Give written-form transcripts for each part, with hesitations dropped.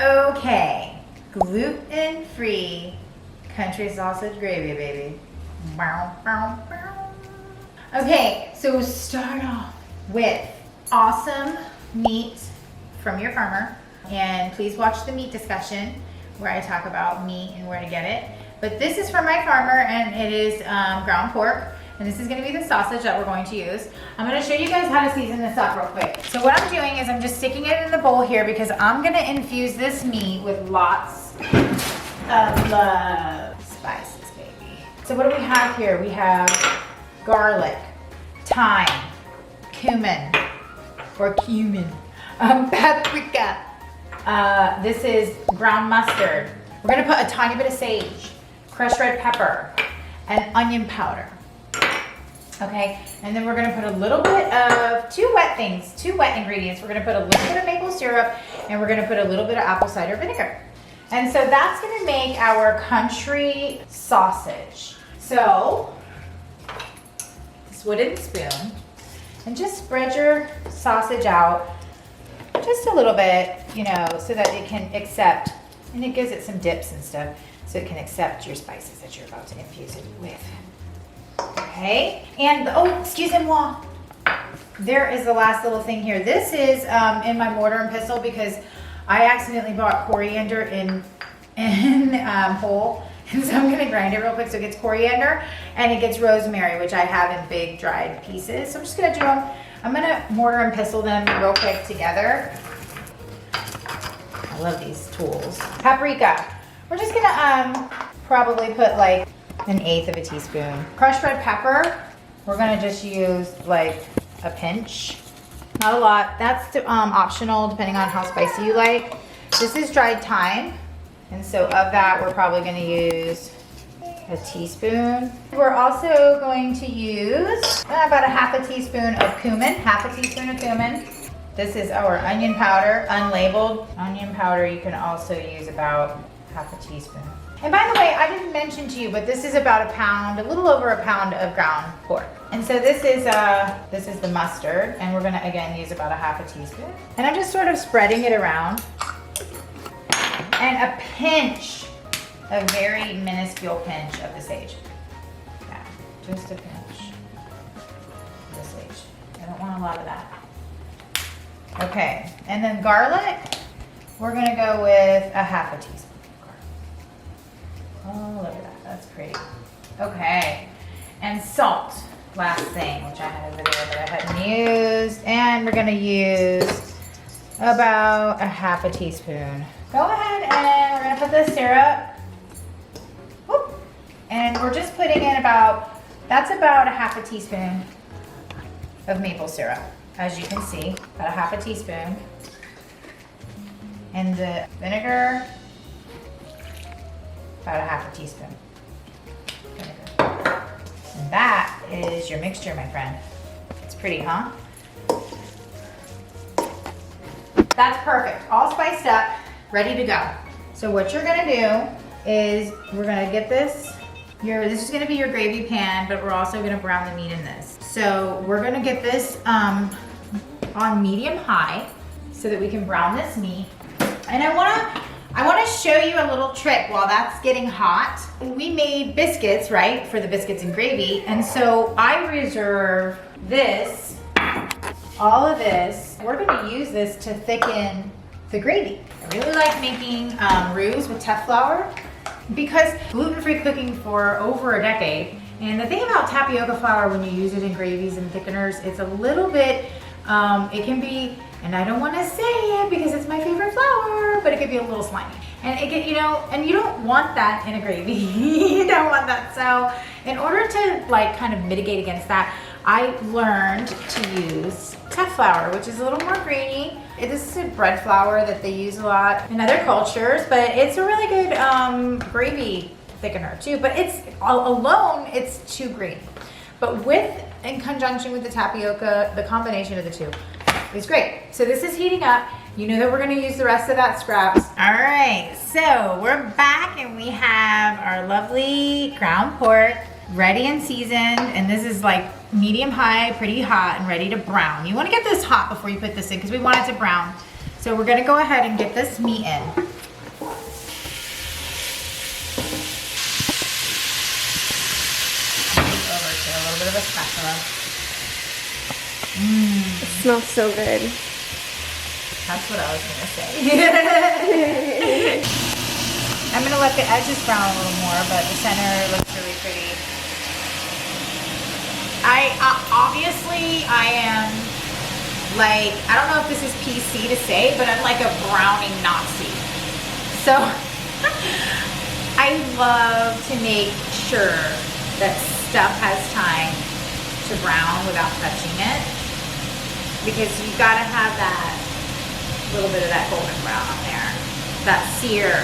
Okay, gluten-free country sausage gravy, baby. Okay, so start off with awesome meat from your farmer. And please watch the meat discussion where I talk about meat and where to get it. But this is from my farmer, and it is ground pork. And this is gonna be the sausage that we're going to use. I'm gonna show you guys how to season this up real quick. So what I'm doing is I'm just sticking it in the bowl here because I'm gonna infuse this meat with lots of spices, baby. So what do we have here? We have garlic, thyme, cumin, paprika. This is ground mustard. We're gonna put a tiny bit of sage, crushed red pepper, and onion powder. Okay, and then we're gonna put a little bit of two wet ingredients. We're gonna put a little bit of maple syrup, and we're gonna put a little bit of apple cider vinegar. And so that's gonna make our country sausage. So, this wooden spoon, and just spread your sausage out just a little bit, you know, so that it can accept, and it gives it some dips and stuff, so it can accept your spices that you're about to infuse it with. Okay, and oh, excuse-moi, there is the last little thing here. This is in my mortar and pestle because I accidentally bought coriander in whole, and so I'm gonna grind it real quick so it gets coriander and it gets rosemary, which I have in big dried pieces. So I'm just gonna do them. I'm gonna mortar and pestle them real quick together. I love these tools. Paprika. We're just gonna probably put like 1/8 of a teaspoon. Crushed red pepper, we're gonna just use like a pinch. Not a lot. That's optional depending on how spicy you like. This is dried thyme, and so of that we're probably gonna use a teaspoon. We're also going to use about a half a teaspoon of cumin. This is our onion powder, unlabeled. Onion powder, you can also use about half a teaspoon. And by the way, I didn't mention to you, but this is about a pound, a little over a pound of ground pork. And so this is the mustard, and we're gonna again use about a half a teaspoon. And I'm just sort of spreading it around. And a pinch, a very minuscule pinch of the sage. Yeah, just a pinch of the sage. I don't want a lot of that. Okay, and then garlic, we're gonna go with a half a teaspoon. Oh, look at that, that's pretty. Okay, and salt, last thing, which I had over there that I hadn't used. And we're gonna use about a half a teaspoon. Go ahead and we're gonna put the syrup. Whoop. And we're just putting in that's about a half a teaspoon of maple syrup. As you can see, about a half a teaspoon. And the vinegar, about a half a teaspoon. And that is your mixture, my friend. It's pretty, huh? That's perfect. All spiced up, ready to go. So what you're gonna do is we're gonna get this is gonna be your gravy pan, but we're also gonna brown the meat in this. So we're gonna get this on medium high so that we can brown this meat. And I wanna show you a little trick while that's getting hot. We made biscuits, right, for the biscuits and gravy. And so I reserve this, all of this. We're gonna use this to thicken the gravy. I really like making roux with teff flour because gluten-free cooking for over a decade. And the thing about tapioca flour when you use it in gravies and thickeners, it's a little bit, it can be, and I don't want to say it because it's my favorite flour, but it could be a little slimy. And it can, and you don't want that in a gravy. You don't want that. So in order to like kind of mitigate against that, I learned to use teff flour, which is a little more grainy. This is a bread flour that they use a lot in other cultures, but it's a really good gravy thickener too. But it's alone, it's too grainy. But in conjunction with the tapioca, the combination of the two is great. So this is heating up. You know that we're gonna use the rest of that scraps. All right, so we're back and we have our lovely ground pork ready and seasoned. And this is like medium high, pretty hot and ready to brown. You wanna get this hot before you put this in because we want it to brown. So we're gonna go ahead and get this meat in. spatula. It smells so good. That's what I was gonna say. I'm gonna let the edges brown a little more, but the center looks really pretty. Obviously I am like, I don't know if this is PC to say, but I'm like a browning Nazi. So I love to make sure that stuff has time to brown without touching it, because you gotta have that little bit of that golden brown on there, that sear.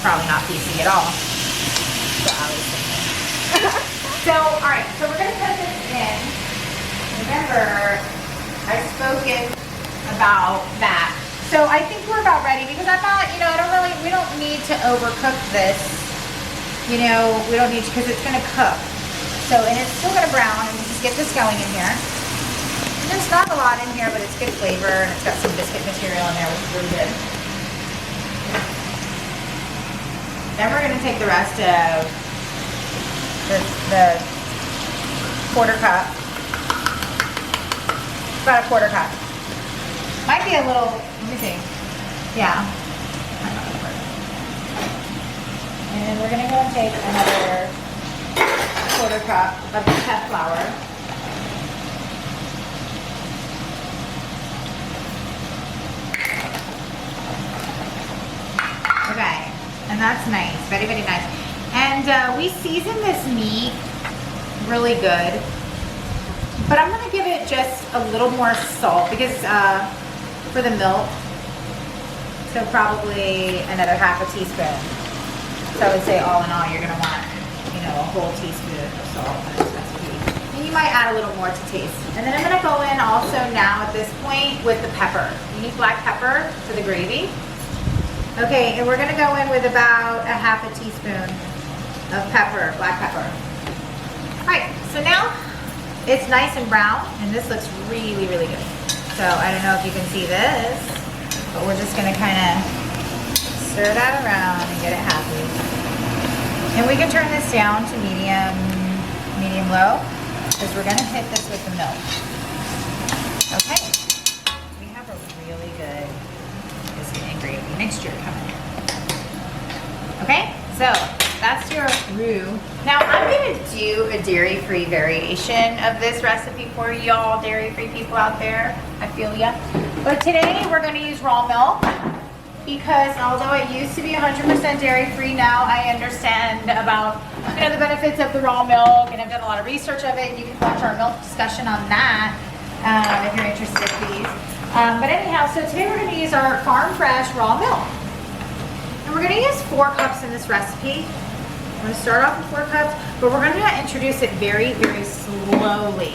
Probably not PC at all. So I was thinking. So, all right, so we're gonna put this in. Remember, I've spoken about that. So I think we're about ready, because I'm not, you know, we don't need to overcook this. You know, we don't need to, because it's gonna cook. So, and it's still gonna brown, and we just get this going in here. And there's not a lot in here, but it's good flavor, and it's got some biscuit material in there, which is really good. Then we're gonna take the rest of the quarter cup, about a quarter cup. Might be a little, let me see. Yeah. And we're gonna go and take another quarter cup of the pep flour. Okay. And that's nice, very, very nice. And we season this meat really good, but I'm gonna give it just a little more salt, because for the milk, so probably another half a teaspoon. So I would say all in all, you're gonna want, you know, a whole teaspoon of salt in this recipe. And you might add a little more to taste. And then I'm gonna go in also now at this point with the pepper. You need black pepper for the gravy. Okay, and we're gonna go in with about a half a teaspoon of pepper, black pepper. All right, so now it's nice and brown, and this looks really, really good. So I don't know if you can see this, but we're just gonna kind of stir that around and get it happy. And we can turn this down to medium low, because we're gonna hit this with the milk. Okay, we have a really good biscuit and gravy mixture coming in. Okay, so that's your roux. Now I'm gonna do a dairy-free variation of this recipe for y'all dairy-free people out there. I feel ya. But today we're gonna use raw milk, because although it used to be 100% dairy-free, now I understand about, you know, the benefits of the raw milk, and I've done a lot of research of it. You can watch our milk discussion on that if you're interested, please. But anyhow, so today we're going to use our farm fresh raw milk. And we're going to use 4 cups in this recipe. We're going to start off with 4 cups, but we're going to introduce it very, very slowly.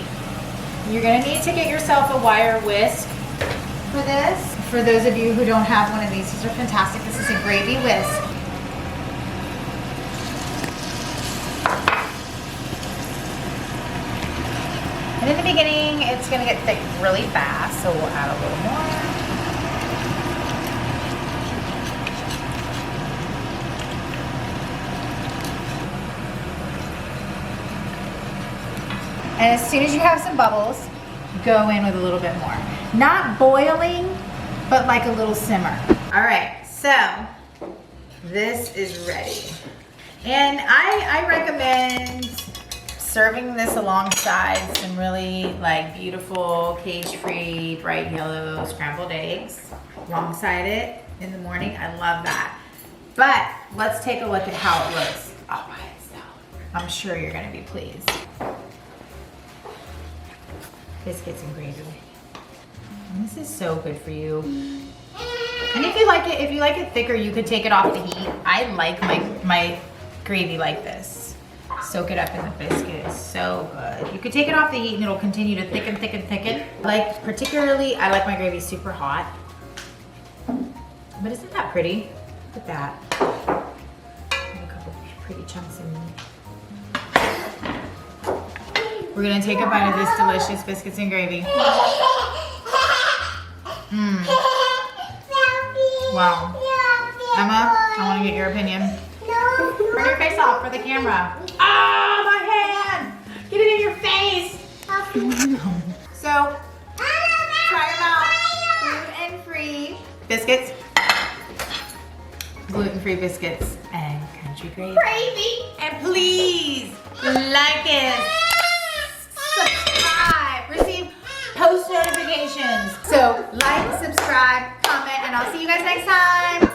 You're going to need to get yourself a wire whisk for this. For those of you who don't have one of these are fantastic. This is a gravy whisk. And in the beginning, it's gonna get thick really fast, so we'll add a little more. And as soon as you have some bubbles, go in with a little bit more. Not boiling, but like a little simmer. All right, so this is ready. And I recommend serving this alongside some really like beautiful cage-free bright yellow scrambled eggs alongside it in the morning. I love that. But let's take a look at how it looks all by itself. I'm sure you're gonna be pleased. Biscuits and gravy. And this is so good for you. And if you like it thicker, you could take it off the heat. I like my gravy like this. Soak it up in the biscuit. It's so good. You could take it off the heat and it'll continue to thicken, thicken, thicken. Like, particularly, I like my gravy super hot. But isn't that pretty? Look at that. A couple pretty chunks in. We're gonna take a bite of this delicious biscuits and gravy. Mmm. Wow. Emma, I wanna get your opinion. Turn your face off for the camera. Oh, my hand! Get it in your face! So, try them out. Gluten-free biscuits. Gluten-free biscuits and country gravy. And please like it, subscribe, receive post notifications. So like, subscribe, comment, and I'll see you guys next time.